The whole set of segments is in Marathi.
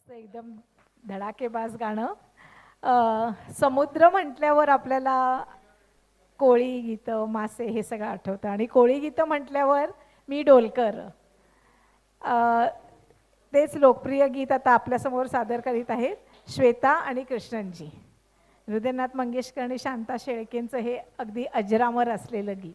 मस्त एकदम धडाकेबाज गाणं. समुद्र म्हटल्यावर आपल्याला कोळी गीतं, मासे हे सगळं आठवतं आणि कोळी गीतं म्हटल्यावर मी डोलकर. तेच लोकप्रिय गीत आता आपल्यासमोर सादर करीत आहेत श्वेता आणि कृष्णनजी. हृदयनाथ मंगेशकर आणि शांता शेळकेंचं हे अगदी अजरामर असलेलं गीत.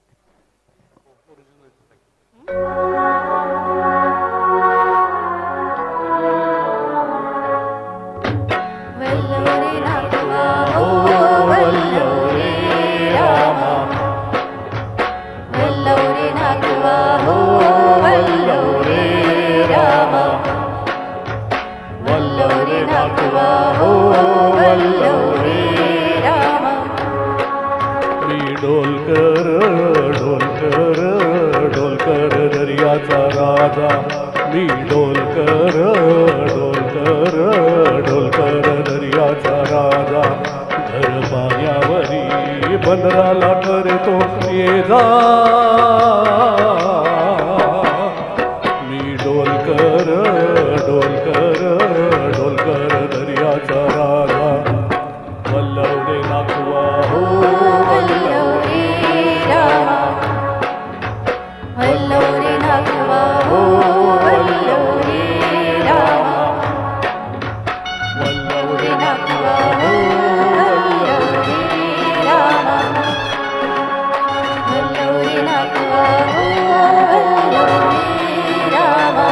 डोलकर डोलकर डोलकर दर्याचा राजा मी डोलकर डोलकर डोलकर दर्याचा राजा घर पाण्यावरी बंदराला करतो ये जा मी डोलकर डोलकर डोलकर दर्याचा राजा वल्लवडे नाखवा हो वल्लवरे नागवा हो वल्लवरे रामा वल्लवरे नागवा हो वल्लवरे रामा वल्लवरे नागवा हो वल्लवरे रामा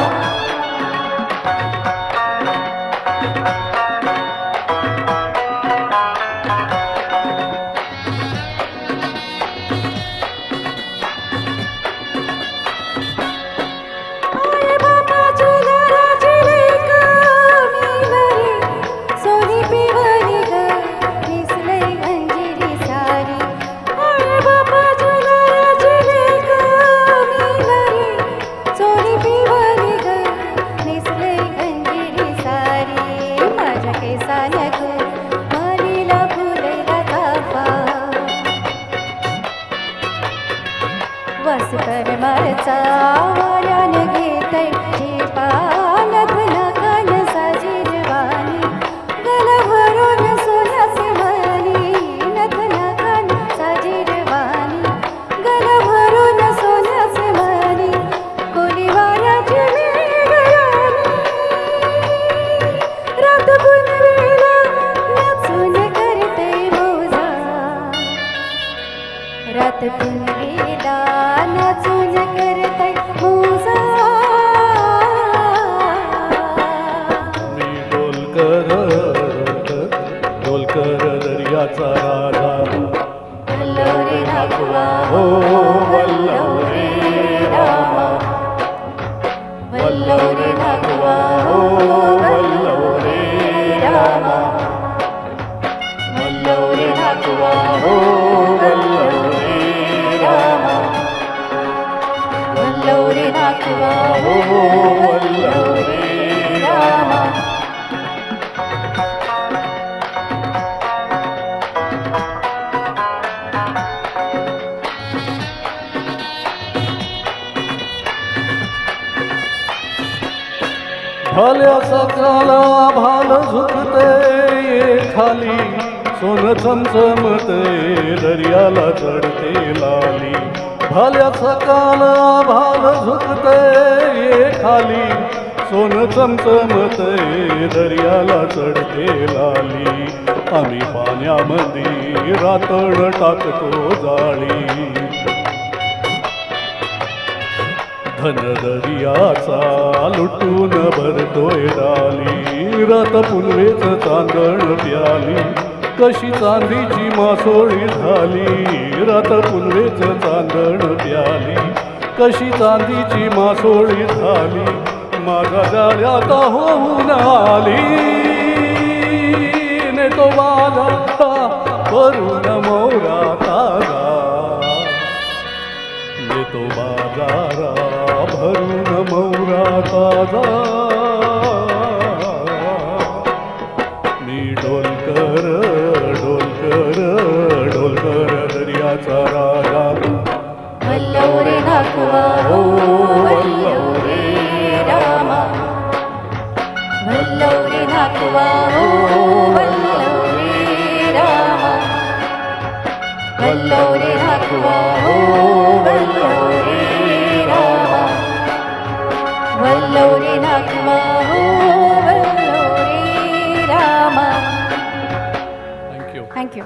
वासकर मारचा वाऱ्यान घेतय पानत नकान साजीरवाणी गलभरून सोन्याचे मणी नथ नकान साजीरवाणी गलभरून सोन्याचे मणी कोणी वाऱ्याची मेघराणी रात पुनवेला नाचून करते मोजा रात पुनवेला नाचून करते मोजा मी डोलकर डोलकर दर्याचा राजा वल्लवरे नागवा हो वल्लवरे रामा वल्लवरे नागवा हो वल्लवरे रामा वल्लवरे नागवा हो वल्लवरे रामा वल्लवरे नागवा हो वल्लवरे रामा भाल्या सकाला भाल झुकते खाली सोन चमचमते दर्याला चढते लाली भाल्या सकाला भाल झुकते खाली सोन चमचमते दर्याला चढते लाली आम्ही पाण्यामध्ये रातण टाकतो जाळी धन दर्याचा लुटून भरतोय डाली रात पुनवेच चांदण प्याली कशी चांदीची मासोळी झाली रात पुनवेच चांदण प्याली कशी चांदीची मासोळी झाली माझ्या जाळ्यात होऊन आली ने तो बाजारा वरून मोरा ताजा ने तो बाजारा भरून मोरा ताजा मी डोलकर डोलकर डोलकर दर्याचा राजा वल्लवरे नागवा हो वल्लवरे रामा वल्लवरे वल्लव रे नागवा हो वल्लव रे रामा. थँक्यू. थँक्यू.